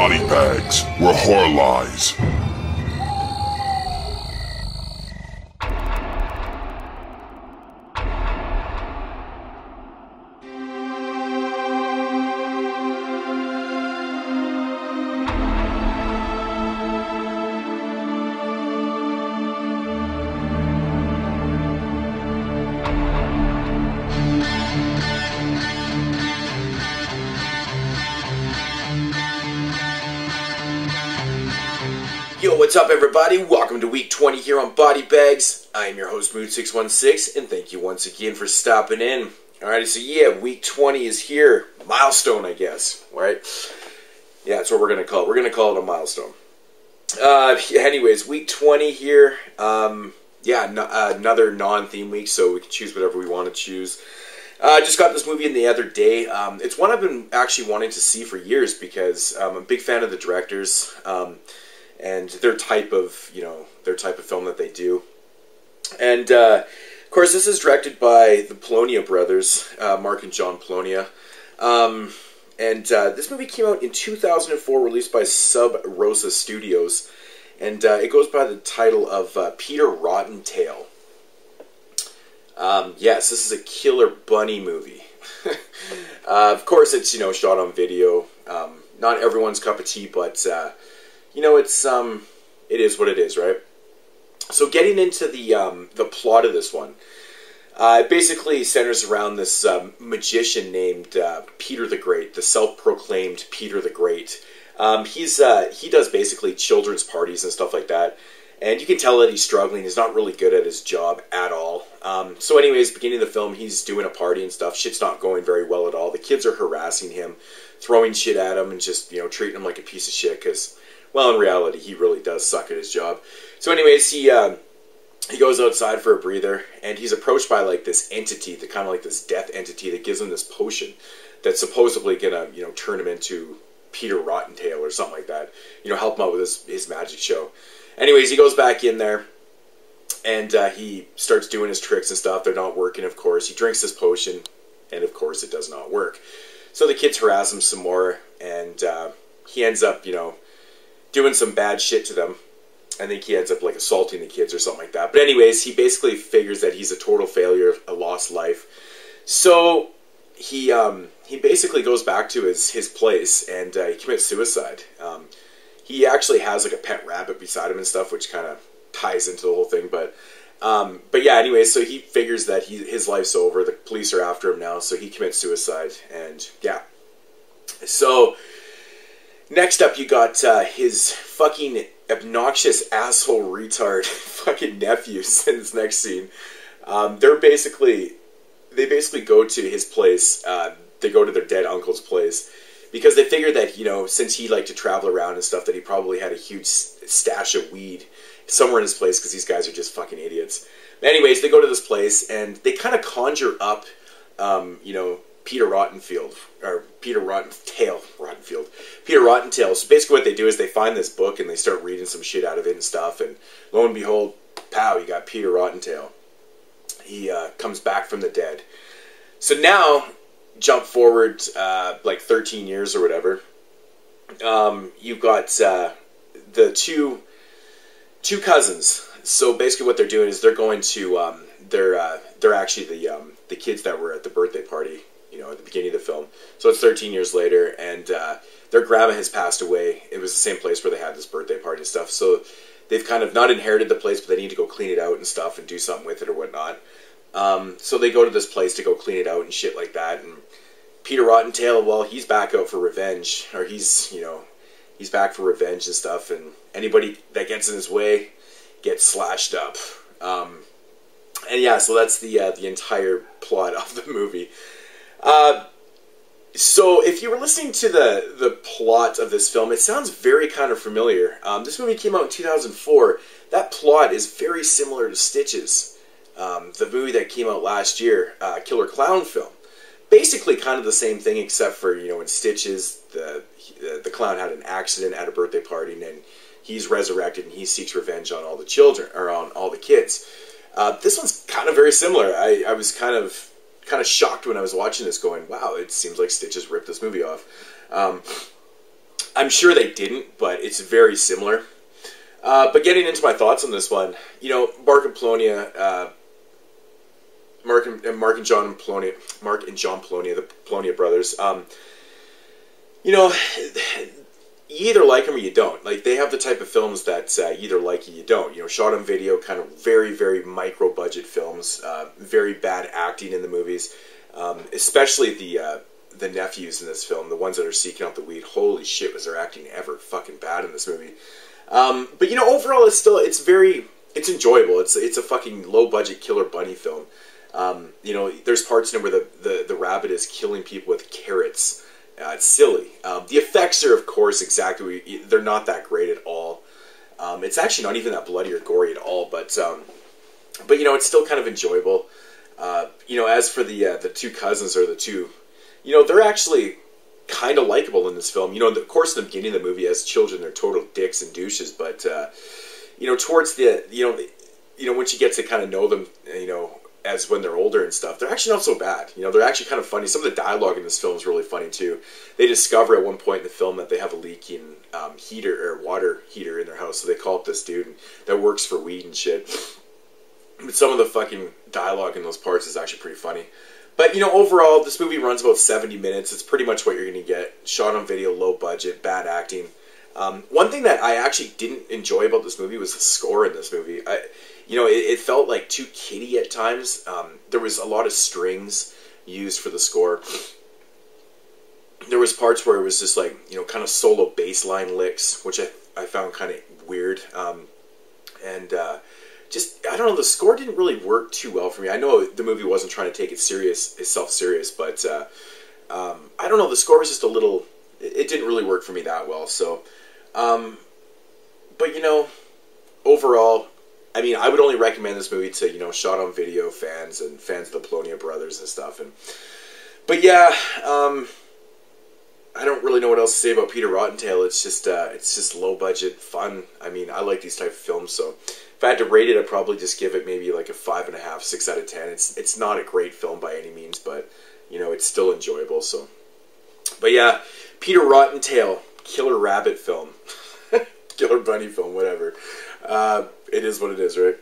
body bags where horror lies. Yo, what's up everybody? Welcome to week 20 here on Body Bags. I am your host Moodz616, and thank you once again for stopping in. Alrighty, so yeah, week 20 is here. Milestone, I guess, right? Yeah, that's what we're going to call it. We're going to call it a milestone. Anyways, week 20 here. Another non-theme week, so we can choose whatever we want to choose. I just got this movie in the other day. It's one I've been actually wanting to see for years because I'm a big fan of the directors. And their type of film that they do. And, of course, this is directed by the Polonia brothers, Mark and John Polonia. This movie came out in 2004, released by Sub Rosa Studios. And it goes by the title of Peter Rottentail. Yes, this is a killer bunny movie. Of course, it's, shot on video. Not everyone's cup of tea, but... it is what it is, right? So getting into the plot of this one, it basically centers around this magician named Peter the Great, the self-proclaimed Peter the Great. He does basically children's parties and stuff like that, and you can tell that he's struggling. He's not really good at his job at all. So anyways, beginning of the film, he's doing a party and stuff. Shit's not going very well at all. The kids are harassing him, throwing shit at him, and just, treating him like a piece of shit, because... well, in reality, he really does suck at his job. So anyways, he goes outside for a breather, and he's approached by, like, this entity, kind of like this death entity that gives him this potion that's supposedly gonna, turn him into Peter Rottentail or something like that. Help him out with his magic show. Anyways, he goes back in there, and he starts doing his tricks and stuff. They're not working, of course. He drinks this potion, and of course it does not work. So the kids harass him some more, and he ends up, doing some bad shit to them. I think he ends up like assaulting the kids or something like that. But anyways, he basically figures that he's a total failure, a lost life. So he basically goes back to his place and he commits suicide. He actually has like a pet rabbit beside him and stuff, which kind of ties into the whole thing. But yeah, anyway, so he figures that his life's over. The police are after him now, so he commits suicide. And yeah, so. Next up, you got his fucking obnoxious asshole retard fucking nephews in this next scene. They basically go to his place. They go to their dead uncle's place because they figure that, since he liked to travel around and stuff, that he probably had a huge stash of weed somewhere in his place because these guys are just fucking idiots. Anyways, they go to this place and they kind of conjure up, Peter Rottentail. So basically what they do is they find this book and they start reading some shit out of it and stuff, and lo and behold, pow, you got Peter Rottentail. He comes back from the dead. So now, jump forward like 13 years or whatever, you've got the two cousins. So basically what they're doing is they're going to, they're actually the kids that were at the birthday party, at the beginning of the film. So it's 13 years later, and their grandma has passed away. It was the same place where they had this birthday party and stuff. So they've kind of not inherited the place, but they need to go clean it out and stuff and do something with it or whatnot. So they go to this place to go clean it out and shit like that. And Peter Rottentail, well, he's back out for revenge, or he's back for revenge and stuff. And anybody that gets in his way gets slashed up. And yeah, so that's the entire plot of the movie. So if you were listening to the plot of this film, it sounds very kind of familiar. This movie came out in 2004. That plot is very similar to Stitches, the movie that came out last year, Killer Clown film. Basically kind of the same thing, except for, in Stitches, the clown had an accident at a birthday party, and then he's resurrected and he seeks revenge on all the children, or on all the kids. This one's kind of very similar. I was kind of shocked when I was watching this, going, wow, it seems like Stitches ripped this movie off. I'm sure they didn't, but it's very similar. But getting into my thoughts on this one, you know, Mark and John Polonia, the Polonia brothers. You know, you either like them or you don't. Like, they have the type of films that you either like or you don't. You know, shot on video, kind of very, very micro budget films. Very bad acting in the movies, especially the nephews in this film, the ones that are seeking out the weed. Holy shit, was their acting ever fucking bad in this movie. But you know, overall, it's enjoyable. It's a fucking low budget killer bunny film. You know, there's parts in it where the rabbit is killing people with carrots. It's silly. The effects are, of course, they're not that great at all. It's actually not even that bloody or gory at all. But you know, it's still kind of enjoyable. You know, as for the two cousins, or the two, you know, they're actually kind of likable in this film. You know, of course, in the beginning of the movie, as children, they're total dicks and douches. But you know, towards once you get to kind of know them, you know, as when they're older and stuff, they're actually not so bad. You know, they're actually kind of funny. Some of the dialogue in this film is really funny too. They discover at one point in the film that they have a leaking water heater in their house, so they call up this dude that works for weed and shit. But some of the fucking dialogue in those parts is actually pretty funny. But, you know, overall, this movie runs about 70 minutes. It's pretty much what you're going to get. Shot on video, low budget, bad acting. One thing that I actually didn't enjoy about this movie was the score in this movie. You know, it felt like too kiddie at times. There was a lot of strings used for the score. There was parts where it was just like, you know, kind of solo bass line licks, which I found kind of weird. Just, I don't know, the score didn't really work too well for me. I know the movie wasn't trying to take itself serious, but I don't know, the score was just a little, it didn't really work for me that well. So, but you know, overall, I mean, I would only recommend this movie to, you know, shot on video fans and fans of the Polonia brothers and stuff. But yeah, I don't really know what else to say about Peter Rottentail. It's just low budget fun. I mean, I like these type of films, so if I had to rate it, I'd probably just give it maybe like a 5.5, 6 out of 10. It's not a great film by any means, but you know, it's still enjoyable. So, but yeah, Peter Rottentail, killer rabbit film, killer bunny film, whatever. It is what it is, right?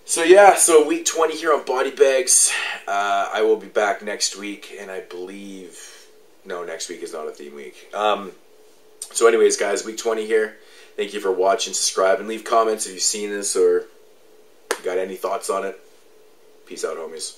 So yeah, so week 20 here on Body Bags. I will be back next week, and I believe, no, next week is not a theme week. So anyways, guys, week 20 here. Thank you for watching, subscribe, and leave comments if you've seen this or got any thoughts on it. Peace out, homies.